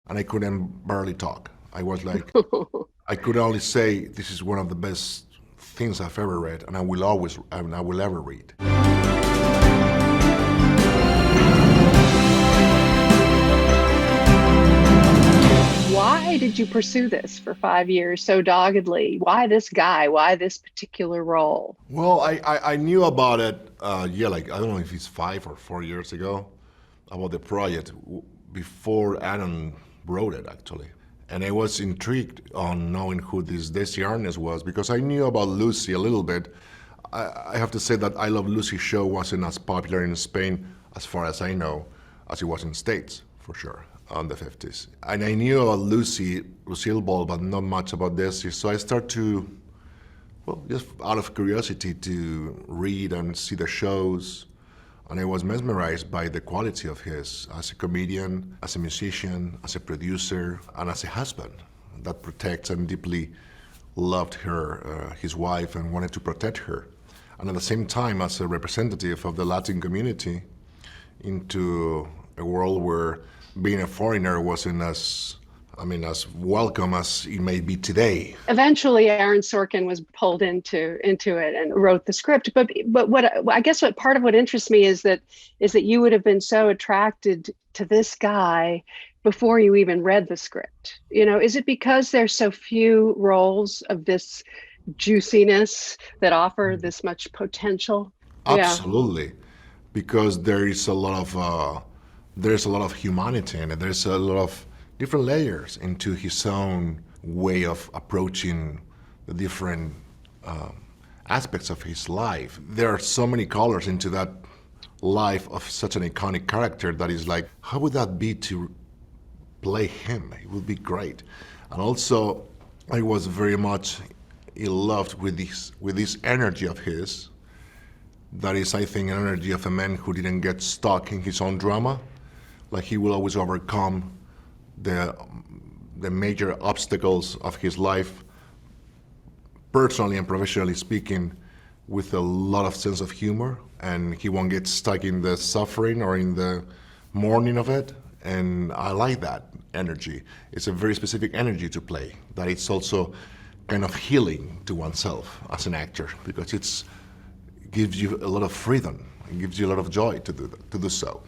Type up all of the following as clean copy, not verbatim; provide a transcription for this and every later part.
and I couldn't barely talk. I was like, I could only say this is one of the best things I've ever read, and I will ever read. Why did you pursue this for 5 years so doggedly? Why this guy? Why this particular role? Well, I knew about it, like I don't know if it's 5 or 4 years ago, about the project before Aaron wrote it actually. And I was intrigued on knowing who this Desi Arnaz was because I knew about Lucy a little bit. I have to say that I Love Lucy show wasn't as popular in Spain, as far as I know, as it was in the States, for sure, on the 50s. And I knew about Lucille Ball, but not much about Desi. So I started to, well, just out of curiosity to read and see the shows. And I was mesmerized by the quality of his as a comedian, as a musician, as a producer, and as a husband that protects and deeply loved her, his wife, and wanted to protect her. And at the same time, as a representative of the Latin community into a world where being a foreigner wasn't as welcome as it may be today. Eventually, Aaron Sorkin was pulled into it and wrote the script. But what I guess what part of what interests me is that you would have been so attracted to this guy before you even read the script. You know, is it because there's so few roles of this juiciness that offer this much potential? Yeah. Absolutely, because there's a lot of humanity in it. There's a lot of different layers into his own way of approaching the different aspects of his life. There are so many colors into that life of such an iconic character that is like, how would that be to play him? It would be great. And also, I was very much in love with this energy of his. That is, I think, an energy of a man who didn't get stuck in his own drama. Like he will always overcome the major obstacles of his life, personally and professionally speaking, with a lot of sense of humor, and he won't get stuck in the suffering or in the mourning of it. And I like that energy. It's a very specific energy to play, that it's also kind of healing to oneself as an actor, because it gives you a lot of freedom. It gives you a lot of joy to do so.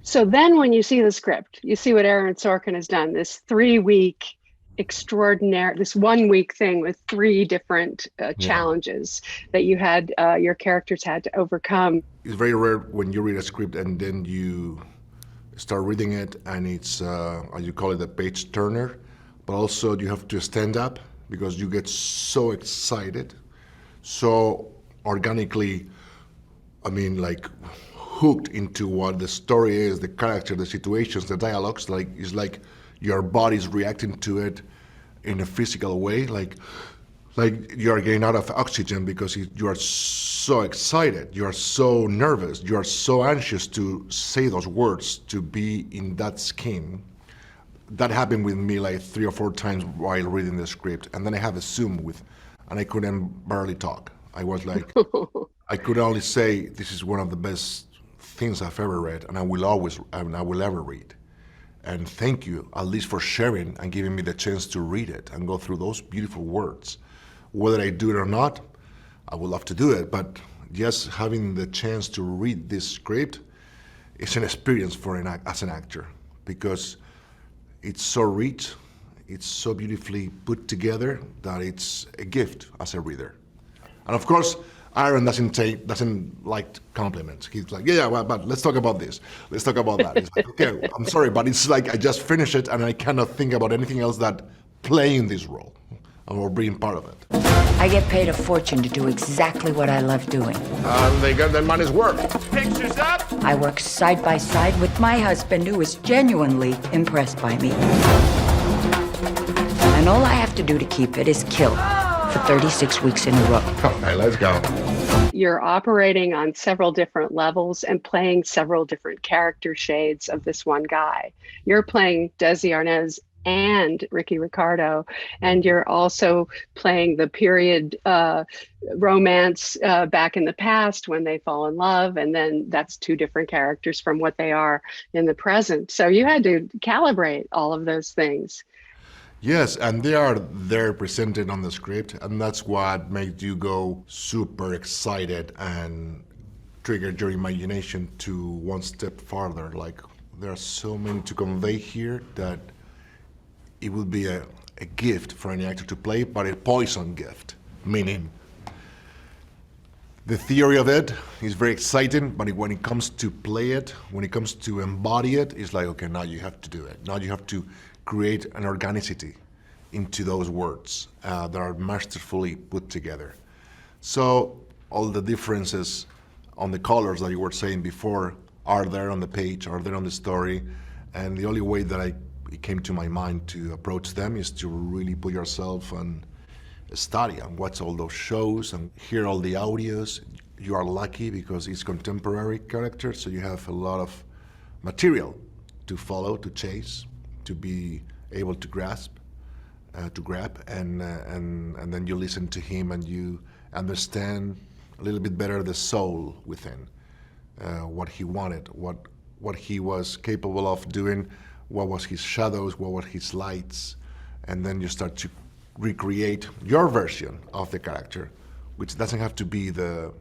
So then when you see the script, you see what Aaron Sorkin has done, this 3 week extraordinary, this 1 week thing with three different challenges that you had, your characters had to overcome. It's very rare when you read a script and then you start reading it and it's, as you call it, a page turner, but also you have to stand up because you get so excited, so organically, hooked into what the story is, the character, the situations, the dialogues. Like it's like your body's reacting to it in a physical way, like you are getting out of oxygen because you are so excited, you are so nervous, you are so anxious to say those words, to be in that skin. That happened with me like 3 or 4 times while reading the script, and then I have a Zoom and I couldn't barely talk. I was like, I could only say this is one of the best things I've ever read, and I will ever read. And thank you, at least for sharing and giving me the chance to read it and go through those beautiful words. Whether I do it or not, I would love to do it, but just having the chance to read this script is an experience as an actor, because it's so rich, it's so beautifully put together that it's a gift as a reader. And of course, Aaron doesn't like compliments. He's like, yeah, well, but let's talk about this. Let's talk about that. It's like, okay, I'm sorry, but it's like I just finished it and I cannot think about anything else that playing this role or being part of it. I get paid a fortune to do exactly what I love doing. They get their money's worth. Pictures up! I work side by side with my husband, who is genuinely impressed by me. And all I have to do to keep it is kill for 36 weeks in a row. Okay, let's go. You're operating on several different levels and playing several different character shades of this one guy. You're playing Desi Arnaz and Ricky Ricardo, and you're also playing the period romance back in the past when they fall in love, and then that's two different characters from what they are in the present. So you had to calibrate all of those things. Yes, and they are there presented on the script, and that's what makes you go super excited and trigger your imagination to one step farther. Like, there are so many to convey here that it would be a gift for any actor to play, but a poison gift, meaning the theory of it is very exciting, but when it comes to play it, when it comes to embody it, it's like, okay, now you have to do it. Now you have to create an organicity into those words that are masterfully put together. So all the differences on the colors that you were saying before are there on the page, are there on the story, and the only way that it came to my mind to approach them is to really put yourself and study and watch all those shows and hear all the audios. You are lucky because it's contemporary character, so you have a lot of material to follow, to chase, to be able to grasp, to grab, and then you listen to him and you understand a little bit better the soul within, what he wanted, what he was capable of doing, what was his shadows, what were his lights, and then you start to recreate your version of the character, which doesn't have to be the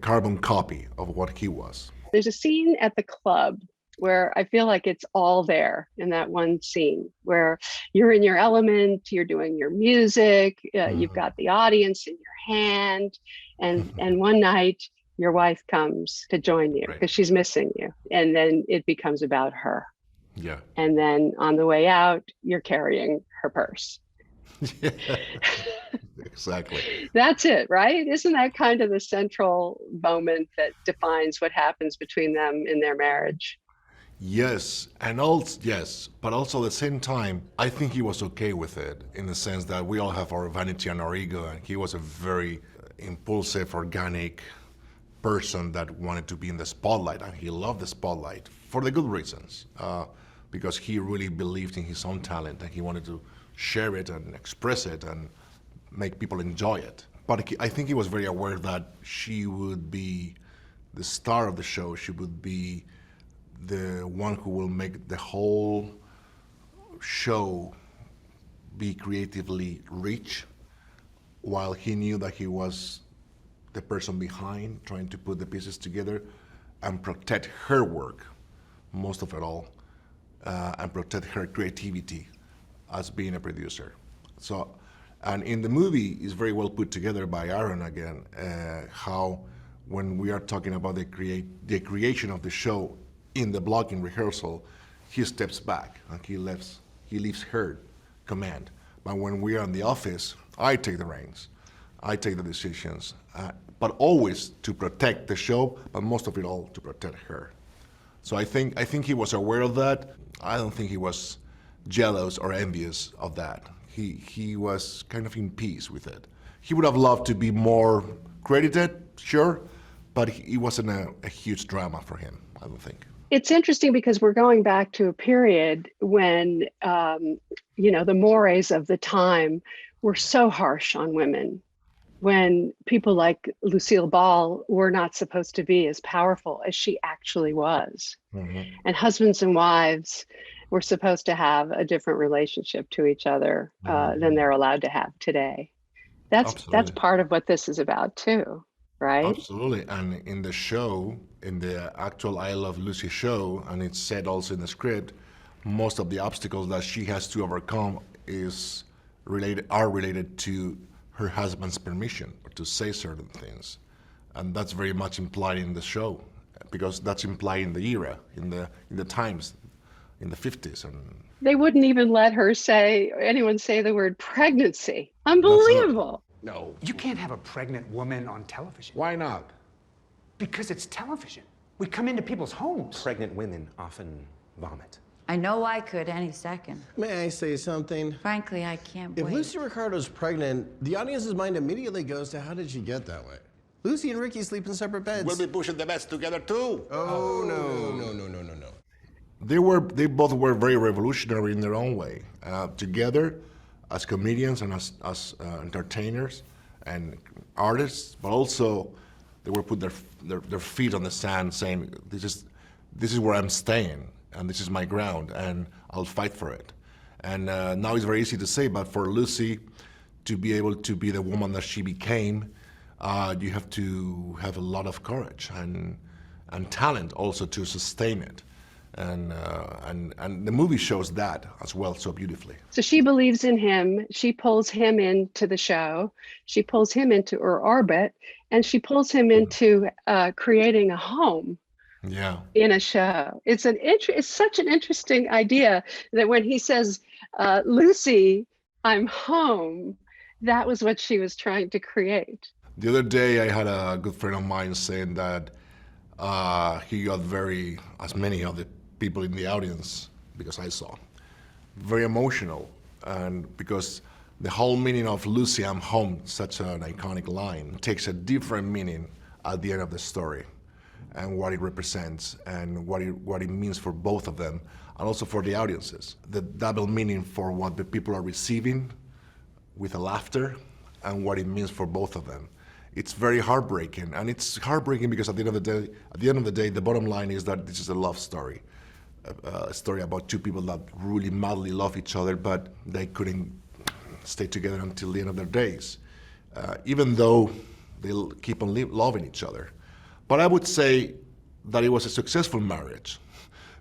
carbon copy of what he was. There's a scene at the club where I feel like it's all there in that one scene where you're in your element, you're doing your music, you've got the audience in your hand, and one night your wife comes to join you because she's missing you, and then it becomes about her. Yeah. And then on the way out, you're carrying her purse. Yeah. Exactly. That's it, right? Isn't that kind of the central moment that defines what happens between them in their marriage? Yes, and also yes, but also at the same time, I think he was okay with it in the sense that we all have our vanity and our ego, and he was a very impulsive, organic person that wanted to be in the spotlight, and he loved the spotlight for the good reasons, because he really believed in his own talent, and he wanted to share it and express it and make people enjoy it. But I think he was very aware that she would be the star of the show. She would be the one who will make the whole show be creatively rich, while he knew that he was the person behind trying to put the pieces together and protect her work, most of it all, and protect her creativity as being a producer. So, and in the movie, it's very well put together by Aaron again, how when we are talking about the creation of the show in the blocking rehearsal, he steps back and he leaves her command. But when we are in the office, I take the reins, I take the decisions, but always to protect the show, but most of it all to protect her. So I think he was aware of that. I don't think he was jealous or envious of that. He was kind of in peace with it. He would have loved to be more credited, sure, but it wasn't a huge drama for him, I don't think. It's interesting because we're going back to a period when, the mores of the time were so harsh on women, when people like Lucille Ball were not supposed to be as powerful as she actually was. Mm-hmm. And husbands and wives were supposed to have a different relationship to each other than they're allowed to have today. That's part of what this is about too, right? Absolutely. And in the show, in the actual I Love Lucy show, and it's said also in the script, most of the obstacles that she has to overcome are related to her husband's permission to say certain things. And that's very much implied in the show, because that's implied in the era, in the times, in the 50s. And they wouldn't even let anyone say the word pregnancy. Unbelievable. No. You can't have a pregnant woman on television. Why not? Because it's television. We come into people's homes. Pregnant women often vomit. I know I could any second. May I say something? Frankly, I can't If wait. Lucy Ricardo's pregnant, the audience's mind immediately goes to how did she get that way? Lucy and Ricky sleep in separate beds. We'll be pushing the beds together too. Oh, no. They both were very revolutionary in their own way. Together, as comedians and as entertainers and artists, but also they were put their feet on the sand, saying, "This is where I'm staying, and this is my ground, and I'll fight for it." And now it's very easy to say, but for Lucy to be able to be the woman that she became, you have to have a lot of courage and talent also to sustain it. And the movie shows that as well so beautifully. So she believes in him. She pulls him into the show. She pulls him into her orbit, and she pulls him into creating a home. Yeah. In a show. It's such an interesting idea that when he says, "Lucy, I'm home," that was what she was trying to create. The other day, I had a good friend of mine saying that he got as many of the people in the audience, because I saw, very emotional, and because the whole meaning of "Lucy, I'm home," such an iconic line, takes a different meaning at the end of the story, and what it represents, and what it means for both of them, and also for the audiences. The double meaning for what the people are receiving with a laughter, and what it means for both of them. It's very heartbreaking, and it's heartbreaking because at the end of the day, the bottom line is that this is a love story, a story about two people that really madly love each other, but they couldn't stay together until the end of their days, even though they'll keep on loving each other. But I would say that it was a successful marriage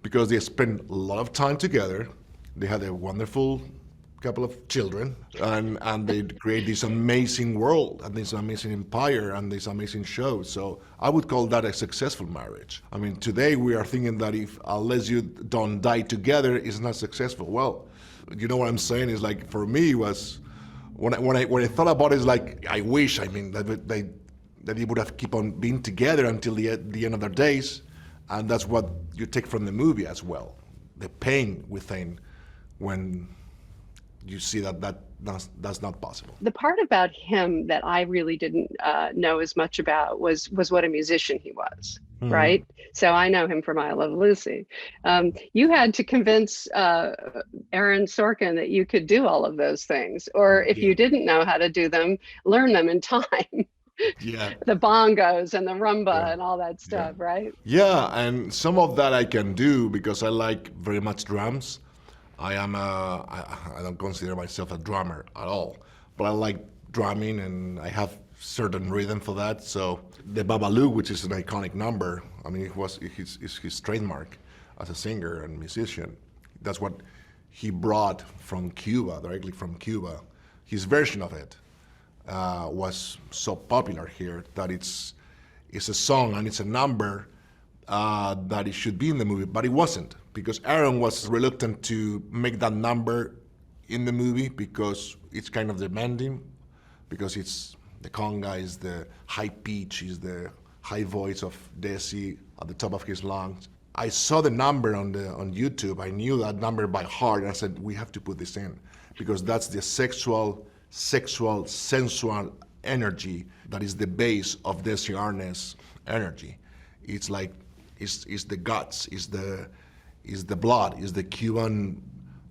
because they spent a lot of time together. They had a wonderful couple of children, and they create this amazing world and this amazing empire and this amazing show. So I would call that a successful marriage. I mean, today we are thinking that unless you don't die together, it's not successful. Well, you know what I'm saying? Is like, for me, it was when I thought about it, it's like, I wish, I mean, that they would have keep on being together until the end of their days, and that's what you take from the movie as well. The pain within when you see that's not possible. The part about him that I really didn't know as much about was what a musician he was, right? So I know him from I Love Lucy. You had to convince Aaron Sorkin that you could do all of those things, or if you didn't know how to do them, learn them in time. Yeah. The bongos and the rumba and all that stuff, right? Yeah, and some of that I can do because I like very much drums. I don't consider myself a drummer at all, but I like drumming and I have certain rhythm for that. So the Babalu, which is an iconic number, I mean, it was his trademark as a singer and musician. That's what he brought from Cuba, directly from Cuba. His version of it was so popular here that it's a song and it's a number that it should be in the movie, but it wasn't, because Aaron was reluctant to make that number in the movie because it's kind of demanding, because it's the conga is the high pitch, is the high voice of Desi at the top of his lungs. I saw the number on YouTube. I knew that number by heart, and I said, we have to put this in because that's the sexual, sensual energy that is the base of Desi Arnaz energy. It's like it's the guts, is the blood, is the Cuban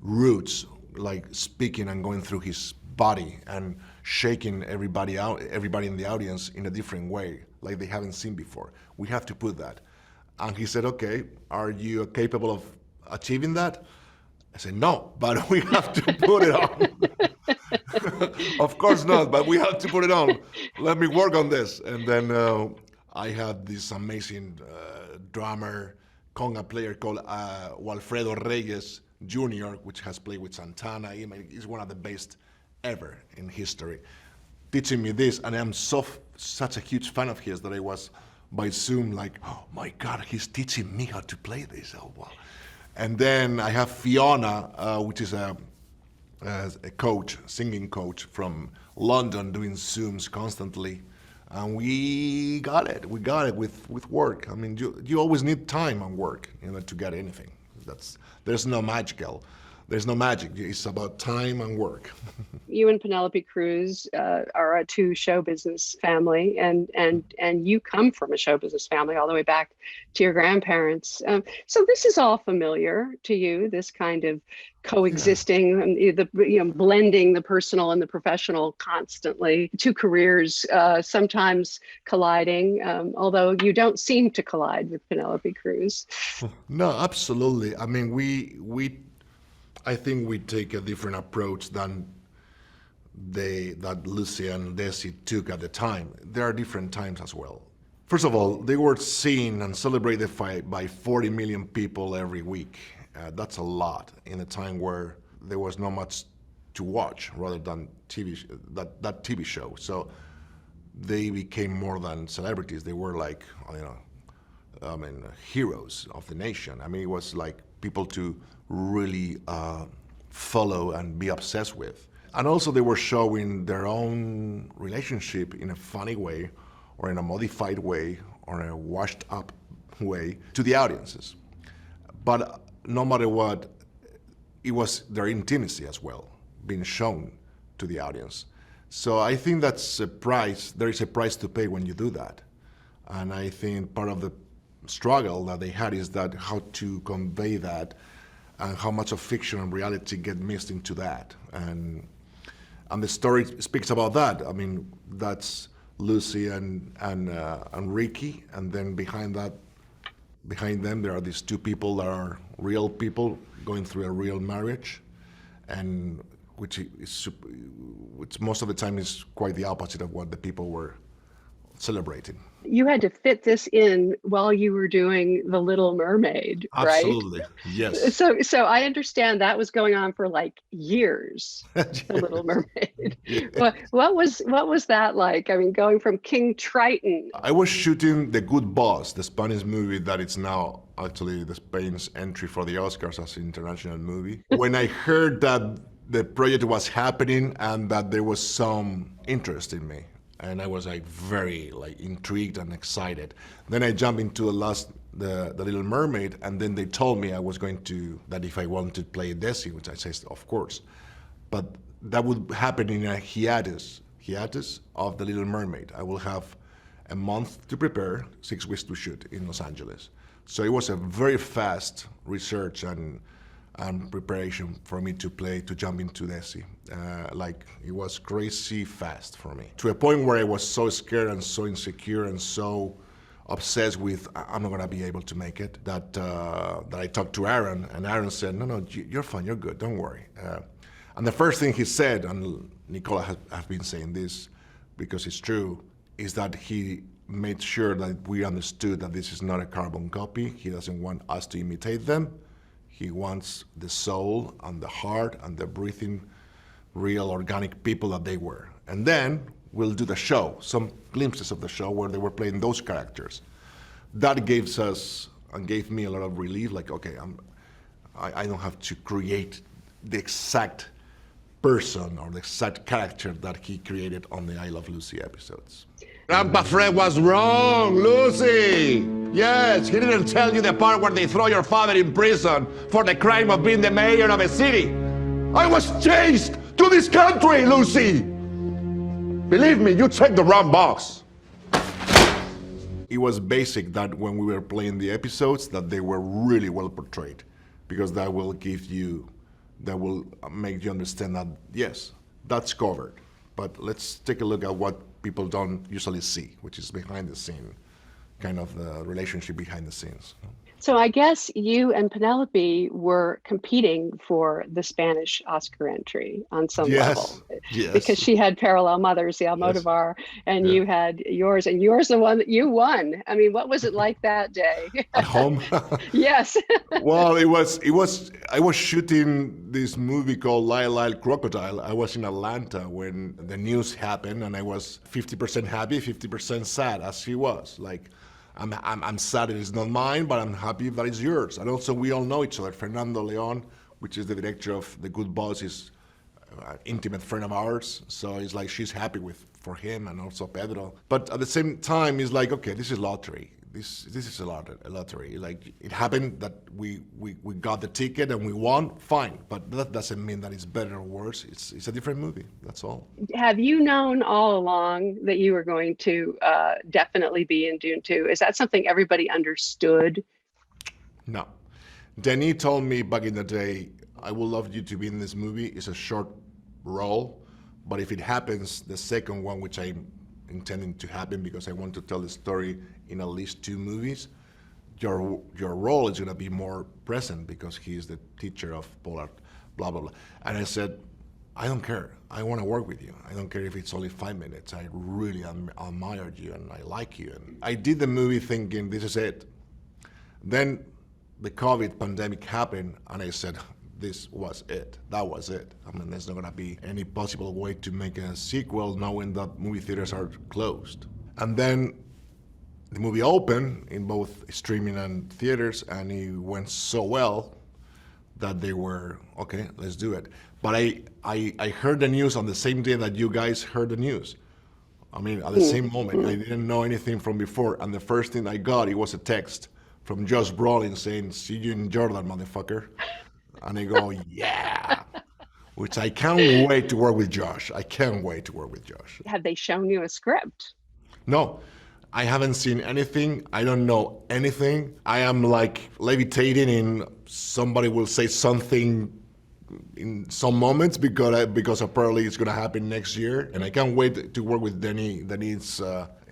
roots, like speaking and going through his body and shaking everybody in the audience in a different way, like they haven't seen before. We have to put that. And he said, okay, are you capable of achieving that? I said, no, but we have to put it on. Of course not, but we have to put it on. Let me work on this. And then I had this amazing drummer, conga player called Walfredo Reyes Jr., which has played with Santana. He's one of the best ever in history, teaching me this. And I'm such a huge fan of his that I was by Zoom like, oh my God, he's teaching me how to play this. Oh, wow. And then I have Fiona, which is a coach, singing coach from London, doing Zooms constantly. And we got it with work. I mean, you always need time and work to get anything. There's no magical. there's no magic. It's about time and work. You and Penelope Cruz are a two show business family, and you come from a show business family all the way back to your grandparents. So this is all familiar to you. This kind of coexisting, and blending the personal and the professional constantly. Two careers sometimes colliding, although you don't seem to collide with Penelope Cruz. No, absolutely. I mean, I think we take a different approach than that Lucy and Desi took at the time. There are different times as well. First of all, they were seen and celebrated by 40 million people every week. That's a lot in a time where there was not much to watch rather than that TV show. So they became more than celebrities. They were like, heroes of the nation. I mean, it was like people to really follow and be obsessed with. And also they were showing their own relationship in a funny way or in a modified way or in a washed up way to the audiences. But no matter what, it was their intimacy as well being shown to the audience. So I think that's a price, there is a price to pay when you do that. And I think part of the struggle that they had is that how to convey that and how much of fiction and reality get mixed into that. And the story speaks about that. I mean, that's Lucy and Ricky, and then behind them there are these two people that are real people going through a real marriage, and which most of the time is quite the opposite of what the people were celebrating. You had to fit this in while you were doing The Little Mermaid, right? Absolutely, yes. So I understand that was going on for like years, The Little Mermaid. Yeah. What was that like? I mean, going from King Triton. I was shooting The Good Boss, the Spanish movie that is now actually the Spain's entry for the Oscars as an international movie. When I heard that the project was happening and that there was some interest in me, and I was like very intrigued and excited. Then I jumped into the Little Mermaid, and then they told me that if I wanted to play Desi, which I said, of course. But that would happen in a hiatus of the Little Mermaid. I will have a month to prepare, 6 weeks to shoot in Los Angeles. So it was a very fast research and preparation for me to jump into Desi. It was crazy fast for me. To a point where I was so scared and so insecure and so obsessed with, I'm not gonna be able to make it, that I talked to Aaron, and Aaron said, no, you're fine, you're good, don't worry. And the first thing he said, and Nicola has been saying this because it's true, is that he made sure that we understood that this is not a carbon copy. He doesn't want us to imitate them. He wants the soul and the heart and the breathing, real organic people that they were. And then we'll do the show, some glimpses of the show where they were playing those characters. That gave me a lot of relief, like, okay, I don't have to create the exact person or the exact character that he created on the I Love Lucy episodes. Grandpa Fred was wrong, Lucy! Yes, he didn't tell you the part where they throw your father in prison for the crime of being the mayor of a city. I was chased to this country, Lucy! Believe me, you checked the wrong box. It was basic that when we were playing the episodes that they were really well portrayed, because that will make you understand that, yes, that's covered. But let's take a look at what people don't usually see, which is behind the scene, kind of the relationship behind the scenes. So I guess you and Penelope were competing for the Spanish Oscar entry on some level. Yes. Because she had Parallel Mothers, the Almodovar, and you had yours, and yours the one that you won. I mean, what was it like that day? At home? Yes. Well, I was shooting this movie called Lyle Crocodile. I was in Atlanta when the news happened, and I was 50% happy, 50% sad, as she was. Like, I'm sad it is not mine, but I'm happy that it's yours. And also, we all know each other. Fernando Leon, which is the director of The Good Boss, is an intimate friend of ours. So it's like she's happy for him, and also Pedro. But at the same time, it's like, okay, this is lottery. this is a lottery. Like, it happened that we got the ticket and we won, fine. But that doesn't mean that it's better or worse. It's a different movie, that's all. Have you known all along that you were going to definitely be in Dune 2? Is that something everybody understood? No. Denis told me back in the day, I would love you to be in this movie. It's a short role, but if it happens, the second one, which I'm intending to happen because I want to tell the story in at least 2 movies, your role is gonna be more present because he is the teacher of Pollard, blah, blah, blah. And I said, I don't care. I wanna work with you. I don't care if it's only 5 minutes. I really admire you and I like you. And I did the movie thinking, this is it. Then the COVID pandemic happened and I said, this was it. That was it. I mean, there's not gonna be any possible way to make a sequel knowing that movie theaters are closed. And then the movie opened in both streaming and theaters, and it went so well that they were, okay, let's do it. But I heard the news on the same day that you guys heard the news. I mean, at the same moment. I didn't know anything from before, and the first thing I got, it was a text from Josh Brolin saying, see you in Jordan, motherfucker. And I go, yeah, which I can't wait to work with Josh. I can't wait to work with Josh. Have they shown you a script? No, I haven't seen anything. I don't know anything. I am like levitating in somebody will say something in some moments because apparently it's going to happen next year. And I can't wait to work with Denis. Denis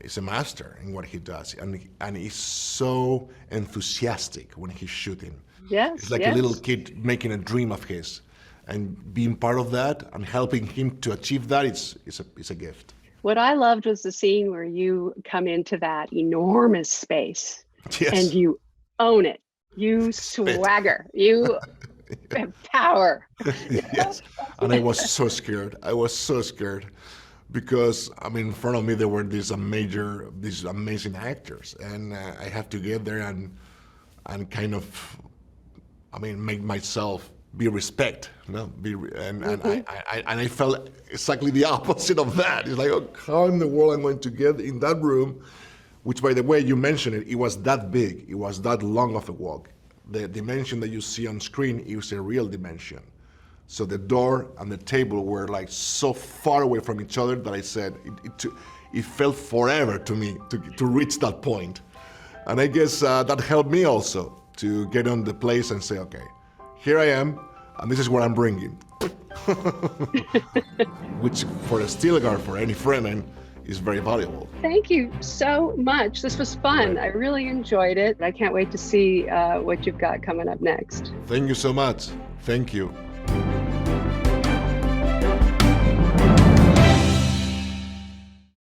is a master in what he does. And he's so enthusiastic when he's shooting. Yes, it's like a little kid making a dream of his, and being part of that and helping him to achieve that, it's a gift. What I loved was the scene where you come into that enormous space and you own it. You swagger. You have power. Yes, and I was so scared. Because I mean, in front of me there were these amazing actors, and I have to get there and kind of, I mean, make myself be respect, you know, and I felt exactly the opposite of that. It's like, oh, how in the world I'm going to get in that room, which, by the way, you mentioned it was that big, it was that long of a walk. The dimension that you see on screen is a real dimension. So the door and the table were like so far away from each other that I said it felt forever to me to reach that point. And I guess that helped me also to get on the place and say, okay, here I am, and this is what I'm bringing. Which for a steel guard, for any Fremen, is very valuable. Thank you so much. This was fun. I really enjoyed it. I can't wait to see what you've got coming up next. Thank you so much. Thank you.